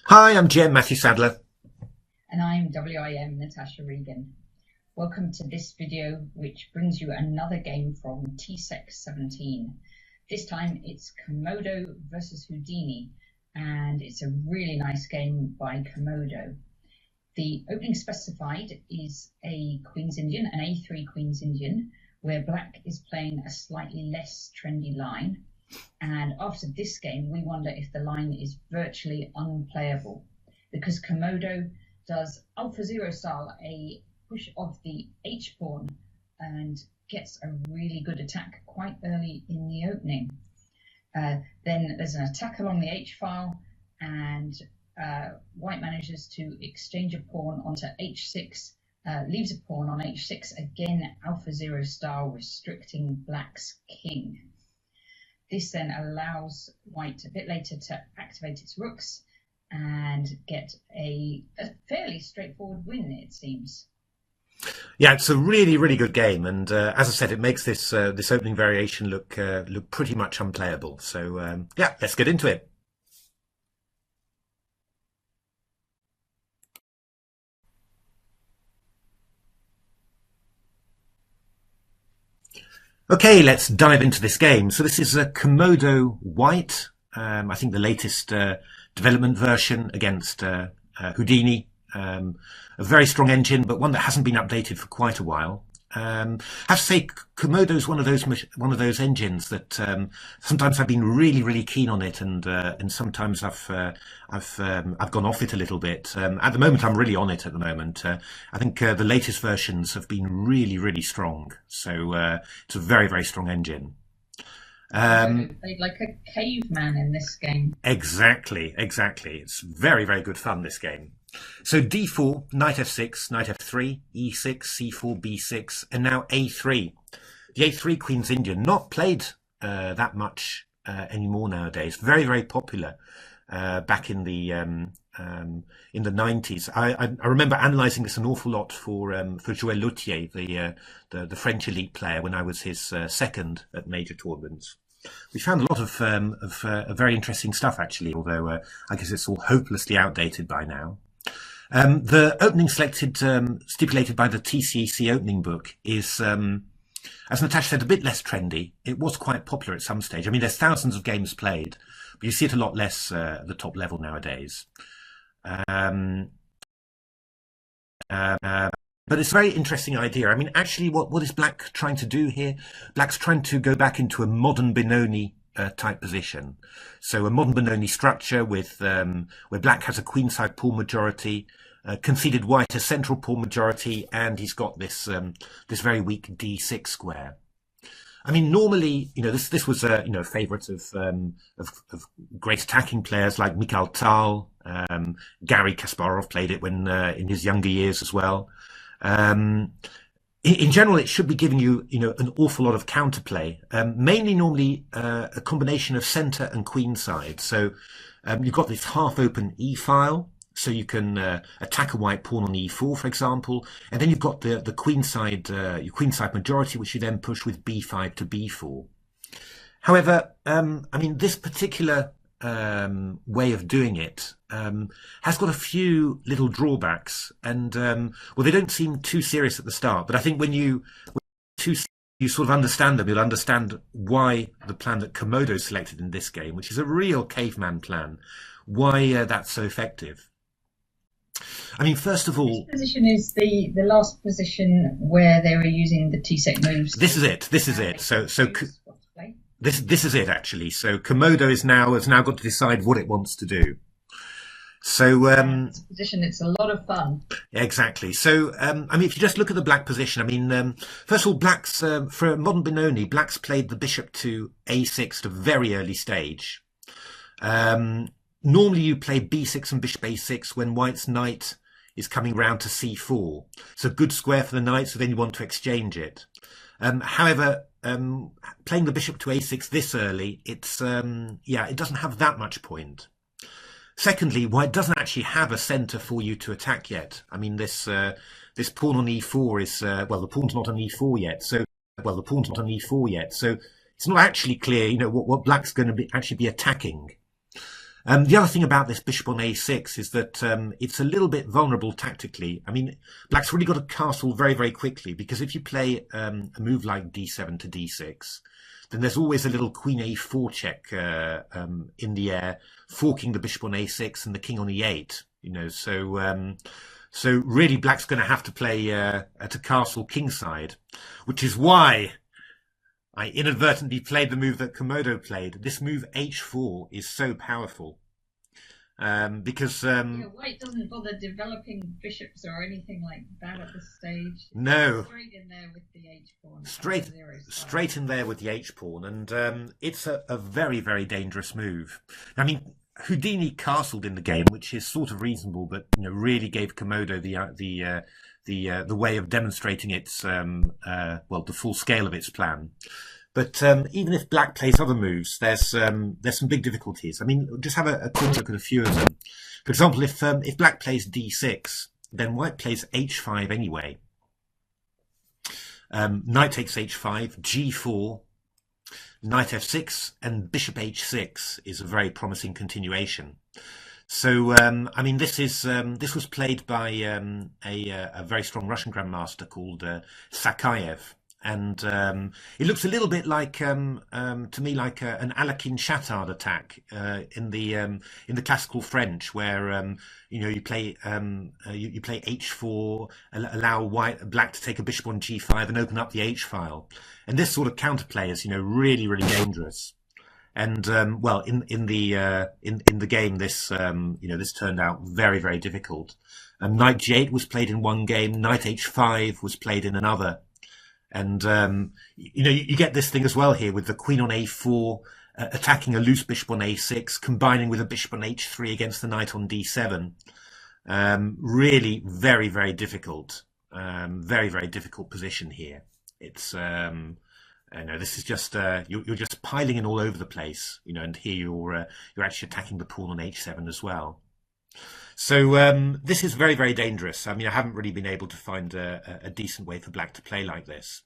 Hi, I'm GM Matthew Sadler. And I'm WIM Natasha Regan. Welcome to this video, which brings you another game from TCEC 17. This time it's Komodo versus Houdini, and it's a really nice game by Komodo. The opening specified is a Queen's Indian, an A3 Queen's Indian, where black is playing a slightly less trendy line. And after this game, we wonder if the line is virtually unplayable, because Komodo does AlphaZero-style, a push of the H pawn, and gets a really good attack quite early in the opening. Then there's an attack along the H file, and white manages to exchange a pawn onto H6, leaves a pawn on H6, again AlphaZero-style, restricting black's king. This then allows white a bit later to activate its rooks and get a fairly straightforward win, it seems. Yeah, it's a really good game, and as I said, it makes this this opening variation look pretty much unplayable. So yeah, let's get into it. Okay, let's dive into this game. So this is a Komodo White, I think the latest development version against Houdini. A very strong engine, but one that hasn't been updated for quite a while. I have to say, Komodo is one of those engines that sometimes I've been really keen on it, and sometimes I've gone off it a little bit. At the moment, I'm really on it. At the moment, I think the latest versions have been really strong. So it's a very strong engine. Played like a caveman in this game. Exactly. It's very good fun, this game. So d4, knight f6, knight f3, e6, c4, b6, and now a3. The a3 Queen's Indian, not played that much anymore nowadays. Very popular back in the 90s. I remember analysing this an awful lot for Joël Lautier, the French elite player, when I was his second at major tournaments. We found a lot of very interesting stuff, actually, although I guess it's all hopelessly outdated by now. The opening selected, stipulated by the TCEC Opening Book is, as Natasha said, a bit less trendy. It was quite popular at some stage. I mean, there's thousands of games played, but you see it a lot less at the top level nowadays. But it's a very interesting idea. I mean, actually, what is black trying to do here? Black's trying to go back into a modern Benoni type position. So a modern Benoni structure with where black has a queenside pawn majority, conceded white a central pawn majority, and he's got this this very weak d6 square. I mean, normally, this was a favourite of great attacking players like Mikhail Tal. Garry Kasparov played it when in his younger years as well. In general, it should be giving you, an awful lot of counterplay, mainly normally a combination of centre and queenside. So you've got this half-open e file, so you can attack a white pawn on e4, for example, and then you've got the queenside, your queenside majority, which you then push with b5 to b4. However, I mean, this particular way of doing it has got a few little drawbacks, and well, they don't seem too serious at the start, but I think when you sort of understand them, you'll understand why the plan that Komodo selected in this game, which is a real caveman plan, why that's so effective. I mean, first of all, this position is the last position where they were using the TCEC moves. This is it. So this is it, actually. So Komodo has now got to decide what it wants to do. So it's a position, it's a lot of fun. Exactly. So I mean, if you just look at the black position, I mean, first of all, black's for modern Benoni, black's played the bishop to a6 at a very early stage. Normally you play b6 and bishop a6 when white's knight is coming round to c4. So good square for the knight, so then you want to exchange it. However, playing the bishop to a6 this early, it's yeah, it doesn't have that much point. Secondly, white doesn't actually have a centre for you to attack yet. I mean, this pawn on e4 is well, the pawn's not on e4 yet. So it's not actually clear, what black's going to actually be attacking. The other thing about this bishop on a6 is that it's a little bit vulnerable tactically. I mean, black's really got to castle very, very quickly, because if you play a move like d7 to d6, then there's always a little queen a4 check in the air, forking the bishop on a6 and the king on e8. You know, so really black's going to have to play to castle kingside, which is why I inadvertently played the move that Komodo played. This move h4 is so powerful because white doesn't bother developing bishops or anything like that at this stage. No, straight in there with the h pawn. Straight in there with the h pawn, and it's a very, very dangerous move. I mean, Houdini castled in the game, which is sort of reasonable, but really gave Komodo the way of demonstrating its the full scale of its plan. But even if black plays other moves, there's some big difficulties. I mean, just have a quick look at a few of them. For example, if black plays d6, then white plays h5 anyway. Knight takes h5, g4, knight f6, and bishop h6 is a very promising continuation. So I mean, this was played by a very strong Russian grandmaster called Sakayev, and it looks a little bit like to me like an Alekhine Chattard attack in the classical French, where you play h4, allow black to take a bishop on g5 and open up the h file, and this sort of counterplay is really, really dangerous. And well, in the game, this this turned out very, very difficult. Knight g8 was played in one game. Knight h5 was played in another. And you get this thing as well here with the queen on a4 attacking a loose bishop on a6, combining with a bishop on h3 against the knight on d7. Really very, very difficult. Very, very difficult position here. It's this is just you're just piling in all over the place, and here you're actually attacking the pawn on h7 as well. So this is very, very dangerous. I mean, I haven't really been able to find a decent way for black to play like this.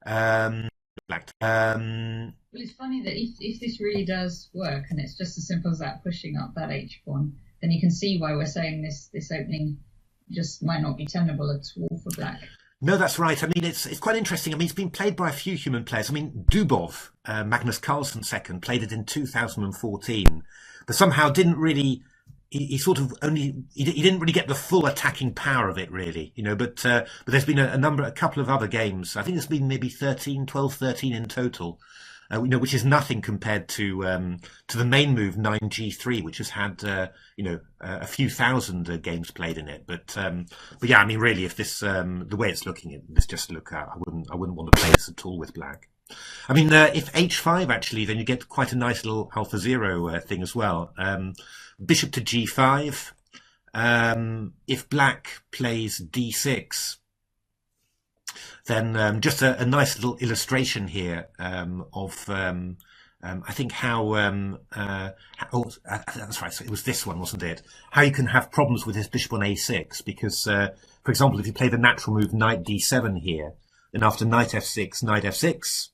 Well, it's funny that if this really does work, and it's just as simple as that, pushing up that h pawn, then you can see why we're saying this opening just might not be tenable at all for black. No, that's right. I mean, it's quite interesting. I mean, it's been played by a few human players. I mean, Dubov, Magnus Carlsen's second, played it in 2014, but somehow didn't really. He sort of only he didn't really get the full attacking power of it, really, But there's been a couple of other games. I think there's been maybe 12, 13 in total. Which is nothing compared to the main move 9g3, which has had a few thousand games played in it. But yeah, I mean, really, if this the way it's looking, this just look I wouldn't want to play this at all with black. I mean, if h5 actually, then you get quite a nice little AlphaZero thing as well. Bishop to g5. If black plays d6. Then just a nice little illustration here of I think how that's right. So it was this one, wasn't it? How you can have problems with his bishop on a6 because, for example, if you play the natural move knight d7 here, then after knight f6,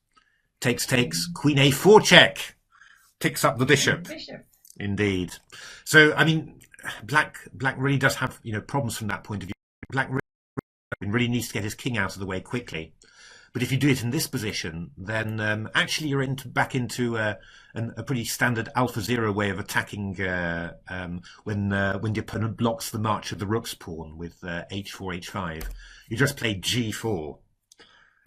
takes, queen a4 check, ticks up the bishop. Indeed. So I mean, black really does have problems from that point of view. Black really needs to get his king out of the way quickly, but if you do it in this position, then actually you're back into a pretty standard AlphaZero way of attacking when the opponent blocks the march of the rook's pawn with h4, h5. You just play g4,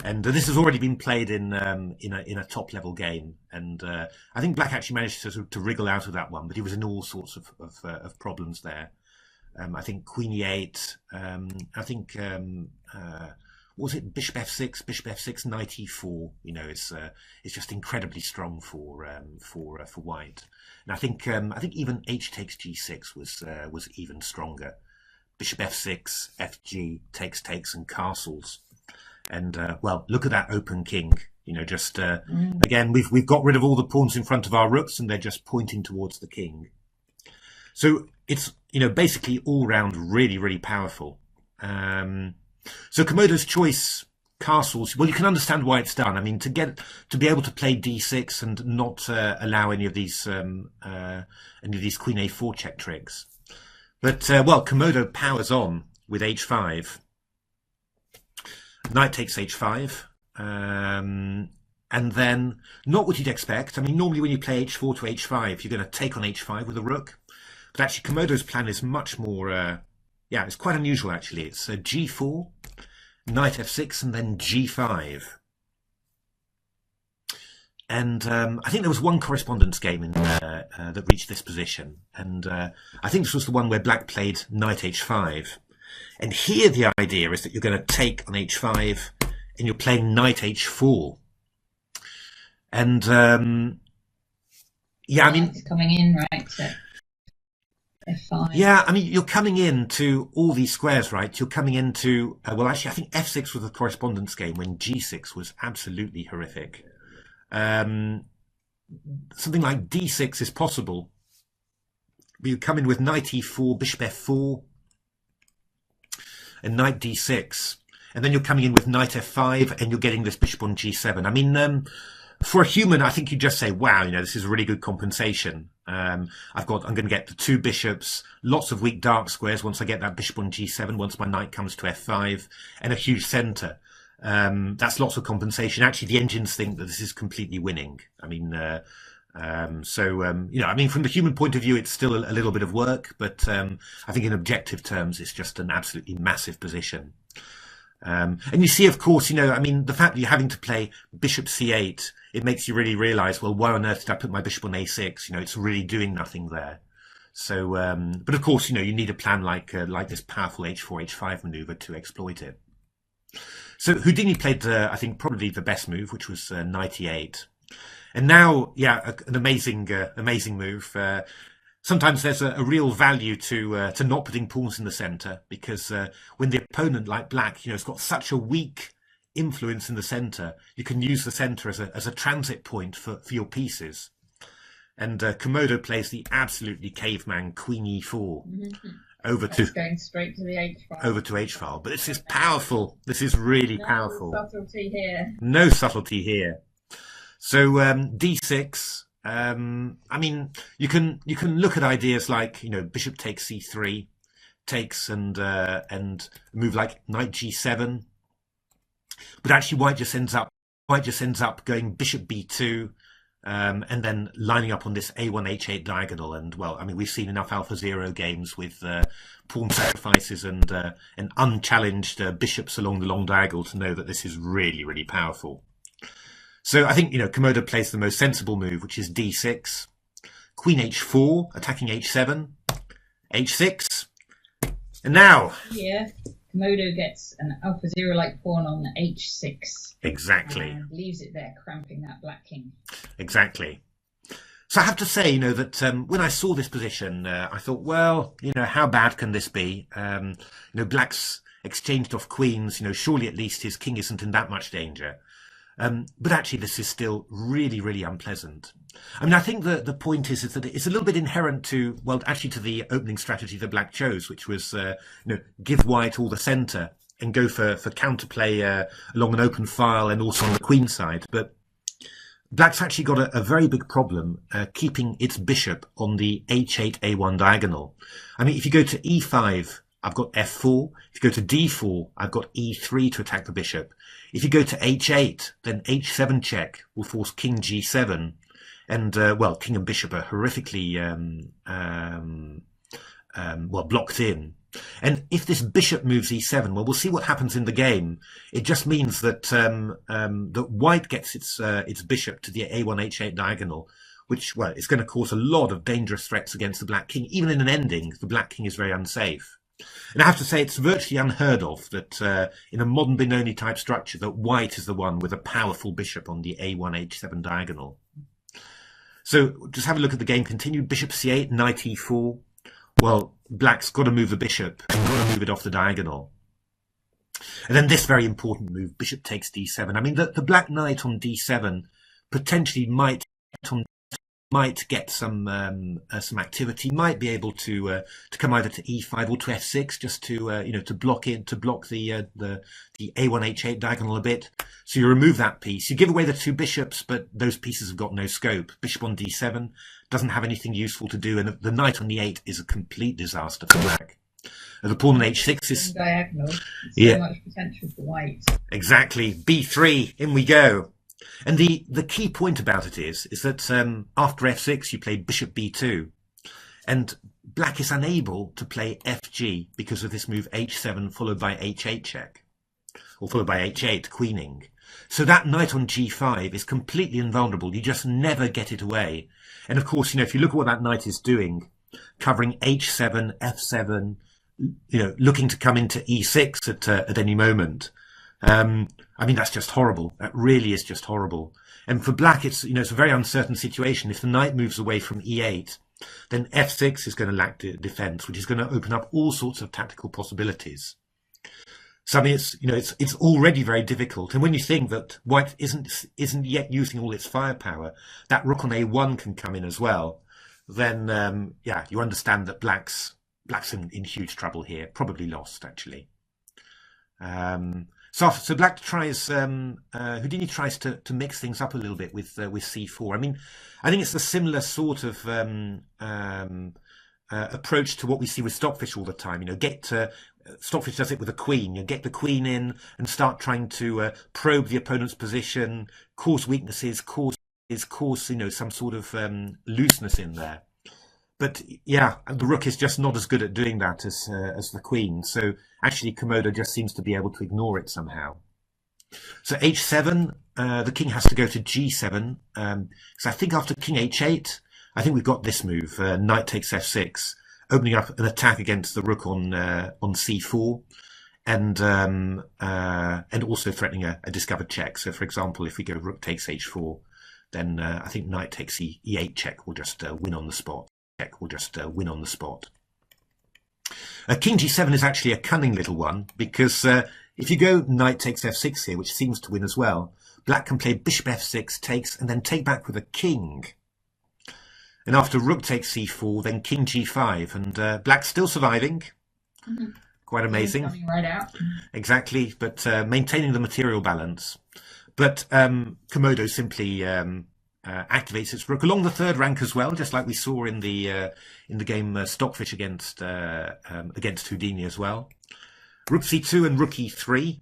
and this has already been played in a top level game, and I think black actually managed to wriggle out of that one, but he was in all sorts of problems there. I think queen e8. I think was it bishop f6, knight e4. It's just incredibly strong for white. And I think even h takes g6 was even stronger. Bishop f6, fg takes and castles. And well, look at that open king. Again, we've got rid of all the pawns in front of our rooks, and they're just pointing towards the king. So it's basically all round really, really powerful. So Komodo's choice castles, well, you can understand why it's done. I mean, to be able to play d6 and not allow any of these queen a4 check tricks. But well, Komodo powers on with h5. Knight takes h5, and then not what you'd expect. I mean, normally when you play h4 to h5, you're going to take on h5 with a rook. But actually, Komodo's plan is much more, yeah, it's quite unusual actually. It's g4, knight f6, and then g5. And I think there was one correspondence game in that reached this position, and I think this was the one where Black played knight h5. And here the idea is that you're going to take on h5, and you're playing knight h4. And yeah, I mean, it's coming in right to f5. Yeah, I mean, you're coming into all these squares, right? You're coming into well, actually, I think f6 was the correspondence game when g6 was absolutely horrific. Something like d6 is possible. But you come in with knight e4, bishop f4, and knight d6, and then you're coming in with knight f5, and you're getting this bishop on g7. I mean, for a human, I think you just say, wow, you know, this is a really good compensation. I'm going to get the two bishops, lots of weak dark squares once I get that bishop on g7, once my knight comes to f5, and a huge center. That's lots of compensation. Actually, the engines think that this is completely winning. I mean, you know, I mean, from the human point of view, it's still a little bit of work, but I think in objective terms, it's just an absolutely massive position. And you see, of course, you know, I mean, the fact that you're having to play bishop c8, it makes you really realize, well, why on earth did I put my bishop on a6? You know, it's really doing nothing there. So, but of course, you know, you need a plan like this powerful h4, h5 maneuver to exploit it. So Houdini played, I think, probably the best move, which was knight e8. And now, yeah, an amazing move. Sometimes there's a real value to not putting pawns in the center, because when the opponent, like Black, you know, has got such a weak influence in the center, you can use the center as a transit point for your pieces. And Komodo plays the absolutely caveman queen e4 over to going straight to the h file. Over to h file. But this is powerful. This is really powerful. No subtlety here. No subtlety here. So d6. I mean, you can look at ideas like, you know, bishop takes c3, takes and move like knight g7. But actually, white just ends up going bishop b2, and then lining up on this a1 h8 diagonal. And well, I mean, we've seen enough AlphaZero games with pawn sacrifices and unchallenged bishops along the long diagonal to know that this is really, really powerful. So I think, you know, Komodo plays the most sensible move, which is d6, queen h4, attacking h7, h6, and now... Yeah, Komodo gets an AlphaZero-like pawn on h6. Exactly. And leaves it there, cramping that black king. Exactly. So I have to say, you know, that when I saw this position, I thought, well, you know, how bad can this be? You know, Black's exchanged off queens, you know, surely at least his king isn't in that much danger. But actually, this is still really, really unpleasant. I mean, I think the point is that it's a little bit inherent to, well, actually to the opening strategy that Black chose, which was, you know, give white all the centre and go for counterplay along an open file and also on the queen side. But Black's actually got a very big problem keeping its bishop on the h8, a1 diagonal. I mean, if you go to e5, I've got f4. If you go to d4, I've got e3 to attack the bishop. If you go to h8, then h7 check will force king g7. And, well, king and bishop are horrifically, well, blocked in. And if this bishop moves e7, well, we'll see what happens in the game. It just means that that white gets its bishop to the a1 h8 diagonal, which, well, is going to cause a lot of dangerous threats against the black king. Even in an ending, the black king is very unsafe. And I have to say, it's virtually unheard of that in a modern Benoni type structure, that white is the one with a powerful bishop on the a1 h7 diagonal. So just have a look at the game continued. Bishop c8, knight e4. Well, Black's got to move the bishop and got to move it off the diagonal. And then this very important move, bishop takes d7. I mean, the black knight on d7 potentially might on might get some activity, might be able to come either to e5 or to f6, just to to block the a1 h8 diagonal a bit. So you remove that piece, you give away the two bishops, but those pieces have got no scope. Bishop on d7 doesn't have anything useful to do, and the knight on e8 is a complete disaster for black. The pawn on h6 is diagonal. So much potential for white. Exactly. b3, in we go. And the key point about it is that after f6 you play bishop b2, and black is unable to play fg because of this move h7 followed by h8 check, or followed by h8 queening. So that knight on g5 is completely invulnerable. You just never get it away. And of course, if you look at what that knight is doing, covering h7, f7, looking to come into e6 at any moment. I mean, that's just horrible. That really is just horrible. And for black, it's it's a very uncertain situation. If the knight moves away from e8, then f6 is going to lack defense, which is going to open up all sorts of tactical possibilities. So I mean, it's already very difficult. And when you think that white isn't yet using all its firepower, that rook on a1 can come in as well. Then yeah, you understand that black's in huge trouble here, probably lost actually. So black tries, Houdini tries to mix things up a little bit with c4. I mean, I think it's a similar sort of approach to what we see with Stockfish all the time. Stockfish does it with a queen. You get the queen in and start trying to probe the opponent's position, cause weaknesses, cause some sort of looseness in there. But yeah, the rook is just not as good at doing that as the queen. So actually, Komodo just seems to be able to ignore it somehow. So h7, the king has to go to g7. So I think after king h8, I think we've got this move: knight takes f6, opening up an attack against the rook on c4, and also threatening a discovered check. So for example, if we go rook takes h4, then I think knight takes e8 check will just win on the spot. King g7 is actually a cunning little one, because if you go knight takes f6 here, which seems to win as well, black can play bishop f6 takes and then take back with a king. And after rook takes c4, then king g5, and black's still surviving. Mm-hmm. Quite amazing. Coming right out. Exactly, but maintaining the material balance. But Komodo simply activates its rook along the third rank as well, just like we saw in the game Stockfish against Houdini as well. Rook c2 and rook e3.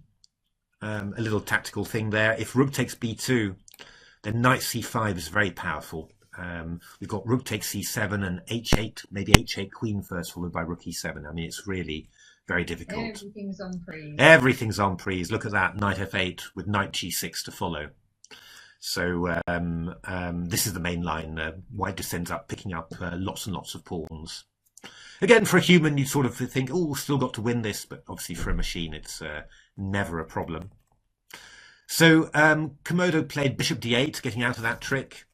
A little tactical thing there. If rook takes b2, then knight c5 is very powerful. We've got rook takes c7 and h8, maybe h8 queen first, followed by rook e7. I mean, it's really very difficult. Everything's on prise. Everything's on prise. Look at that, knight f8 with knight g6 to follow. So this is the main line. White just ends up picking up lots and lots of pawns. Again, for a human, you sort of think, oh, still got to win this, but obviously for a machine, it's never a problem. So Komodo played bishop d8, getting out of that trick,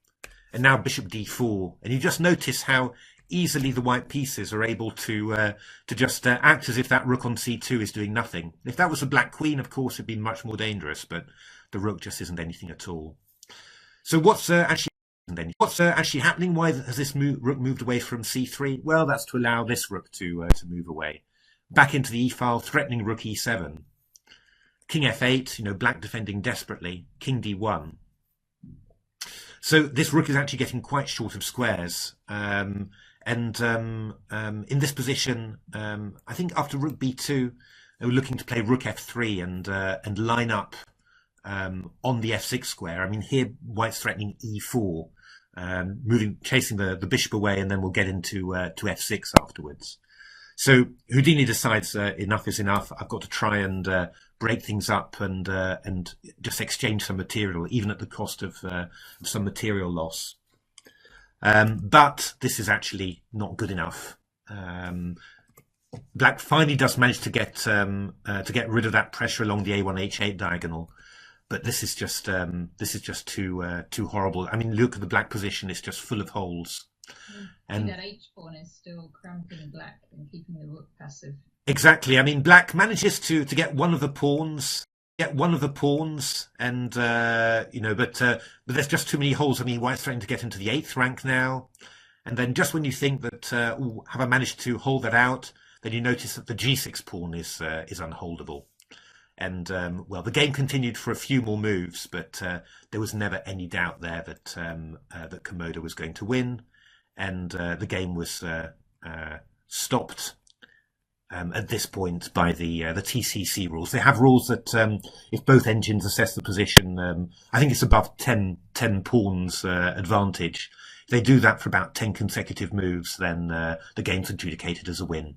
and now bishop d4. And you just notice how easily the white pieces are able to just act as if that rook on c2 is doing nothing. If that was a black queen, of course, it'd be much more dangerous, but the rook just isn't anything at all. So what's actually happening? Why has this rook moved away from c3? Well, that's to allow this rook to move away. Back into the e-file, threatening rook e7. King f8, black defending desperately. King d1. So this rook is actually getting quite short of squares. In this position, I think after rook b2, they were looking to play rook f3 and line up on the f6 square. I mean, here white's threatening e4, chasing the bishop away, and then we'll get into to f6 afterwards. So Houdini decides enough is enough. I've got to try and break things up and just exchange some material, even at the cost of some material loss. But this is actually not good enough. Black finally does manage to get rid of that pressure along the a1 h8 diagonal. But this is just too horrible. I mean, look at the black position; it's just full of holes. And that h pawn is still cramping black and keeping the rook passive. Exactly. I mean, black manages to get one of the pawns get one of the pawns, and but there's just too many holes. I mean, White's threatening to get into the 8th rank now, and then just when you think that ooh, have I managed to hold that out, then you notice that the G6 pawn is unholdable. And well, the game continued for a few more moves, but there was never any doubt there that that Komodo was going to win, and the game was stopped at this point by the TCC rules. They have rules that if both engines assess the position, I think it's above 10 pawns advantage. If they do that for about 10 consecutive moves, then the game's adjudicated as a win.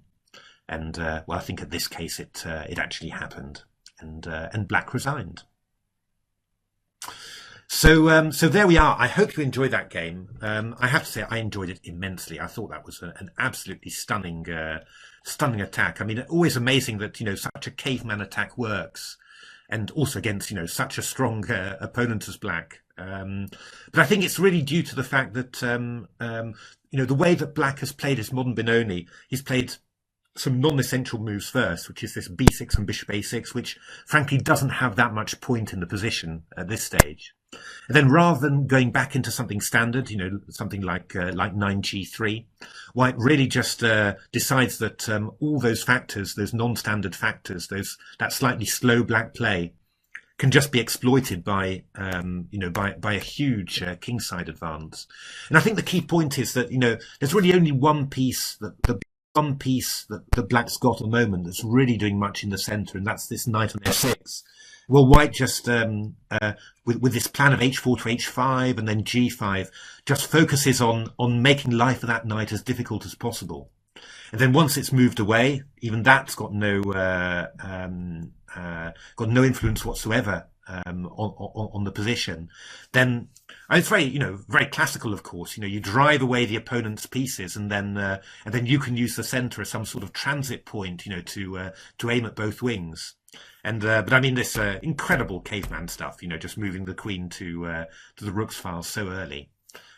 And well, I think at this case it actually happened. And Black resigned. So there we are. I hope you enjoyed that game. I have to say I enjoyed it immensely. I thought that was an absolutely stunning attack. I mean, always amazing that such a caveman attack works, and also against such a strong opponent as Black. But I think it's really due to the fact that the way that Black has played his Modern Benoni, he's played some non-essential moves first, which is this b6 and bishop a6, which frankly doesn't have that much point in the position at this stage. And then rather than going back into something standard, something like 9g3, White really just decides that all those factors, those non-standard factors, that slightly slow Black play, can just be exploited by by a huge kingside advance. And I think the key point is that there's really only one piece that the Black's got at the moment that's really doing much in the centre, and that's this knight on f6. Well, White just, with this plan of h4 to h5 and then g5, just focuses on making life for that knight as difficult as possible. And then once it's moved away, even that's got no influence whatsoever on the position. Then it's very classical, of course. You drive away the opponent's pieces, and then you can use the centre as some sort of transit point, to aim at both wings. And but I mean this incredible caveman stuff, just moving the queen to the rooks file so early.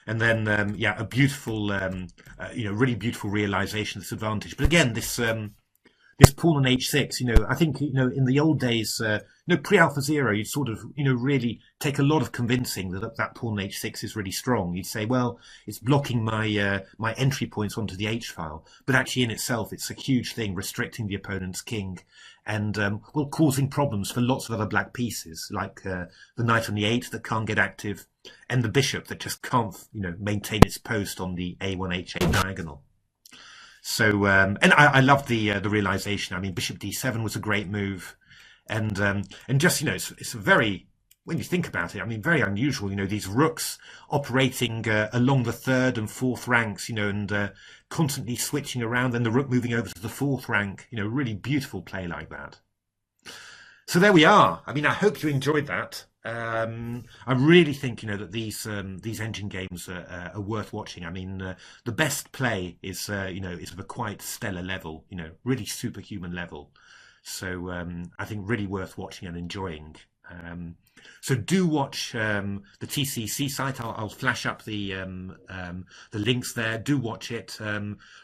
And then a beautiful, really beautiful realization of this advantage. But again, this pawn on h6, I think, in the old days, pre-AlphaZero, you'd sort of, really take a lot of convincing that pawn on h6 is really strong. You'd say, well, it's blocking my my entry points onto the h file, but actually in itself, it's a huge thing, restricting the opponent's king, and well, causing problems for lots of other Black pieces, like the knight on the 8 that can't get active, and the bishop that just can't, maintain its post on the a1h8 diagonal. So, and I loved the realization. I mean, bishop d7 was a great move, and just it's a very, when you think about it, I mean, very unusual. These rooks operating along the 3rd and 4th ranks, and constantly switching around. Then the rook moving over to the 4th rank. Really beautiful play like that. So there we are. I mean, I hope you enjoyed that. I really think that these engine games are worth watching. I mean, the best play is is of a quite stellar level, really superhuman level. So I think really worth watching and enjoying. So do watch the TCEC site. I'll flash up the links there. Do watch it.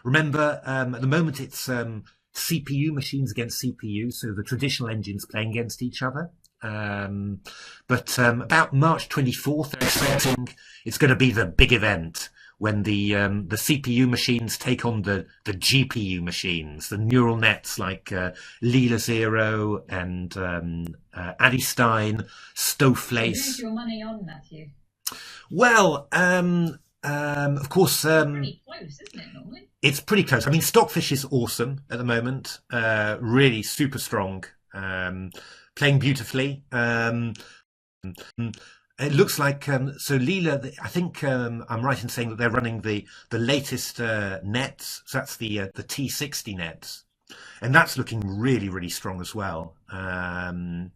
Remember, at the moment it's CPU machines against CPU, so the traditional engines playing against each other. But about March 24th, they're expecting it's going to be the big event when the CPU machines take on the GPU machines, the neural nets like Leela Zero and AlphaZero-style, Stockfish. Who's your money on, Matthew? Well, of course, pretty close, isn't it, normally? It's pretty close. I mean, Stockfish is awesome at the moment, really super strong. Playing beautifully. It looks like so Leela. I think I'm right in saying that they're running the latest nets. So that's the T60 nets, and that's looking really strong as well. I mean,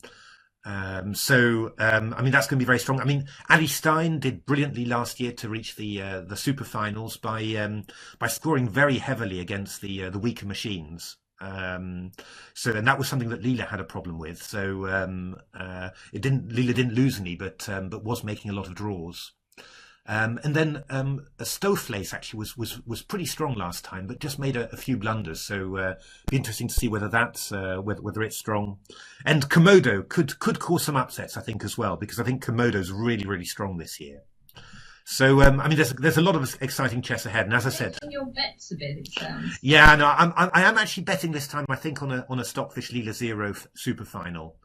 that's going to be very strong. I mean, AlphaZero-style did brilliantly last year to reach the superfinals by scoring very heavily against the weaker machines. And that was something that Leela had a problem with. So Leela didn't lose any, but was making a lot of draws. And then Stockfish actually was pretty strong last time, but just made a few blunders. So be interesting to see whether that's whether it's strong. And Komodo could cause some upsets, I think, as well, because I think Komodo's really strong this year. So I mean, there's a lot of exciting chess ahead, and as I said, your bets a bit. It sounds. Yeah, no, I am actually betting this time. I think on a Stockfish Leela Zero Superfinal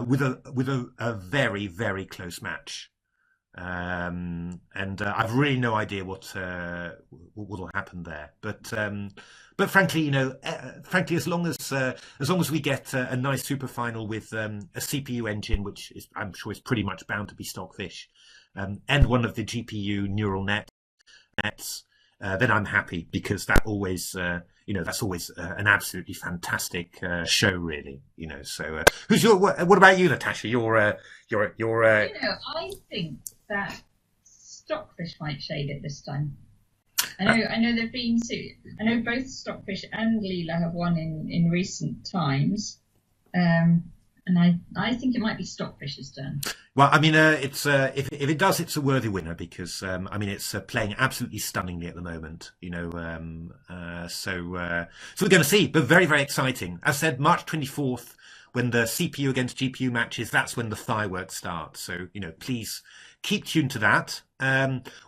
with a very close match. And I've really no idea what will happen there. But frankly, as long as we get a nice super final with a CPU engine, which is, I'm sure is pretty much bound to be Stockfish, and one of the GPU neural nets, then I'm happy, because that always that's always an absolutely fantastic show, really. So who's your? What about you, Natasha? I think that Stockfish might shade it this time. I know they've been. I know both Stockfish and Leela have won in recent times, and I think it might be Stockfish's turn. Well, I mean, it's if it does, it's a worthy winner, because I mean, it's playing absolutely stunningly at the moment. So we're going to see, but very exciting. As I said, March 24th. When the CPU against GPU matches, that's when the fireworks start. So, please keep tuned to that.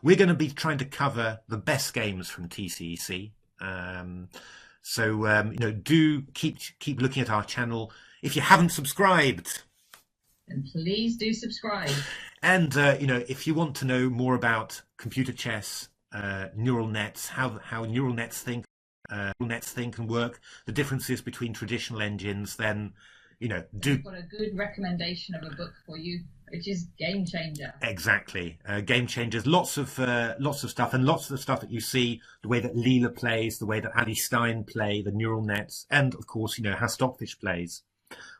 We're going to be trying to cover the best games from TCEC. Do keep looking at our channel. If you haven't subscribed, then please do subscribe. And, if you want to know more about computer chess, neural nets, how neural nets think and work, the differences between traditional engines, then I've got a good recommendation of a book for you, which is Game Changer. Exactly, Game Changers. Lots of stuff, and lots of the stuff that you see, the way that Leela plays, the way that Ali Stein play, the neural nets, and of course, how Stockfish plays.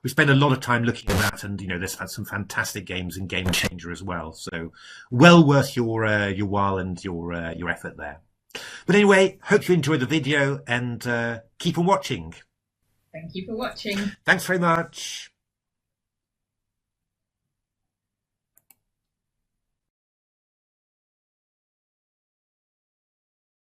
We spend a lot of time looking at that, and there's had some fantastic games in Game Changer as well. So well worth your while and your effort there. But anyway, hope you enjoyed the video, and keep on watching. Thank you for watching. Thanks very much.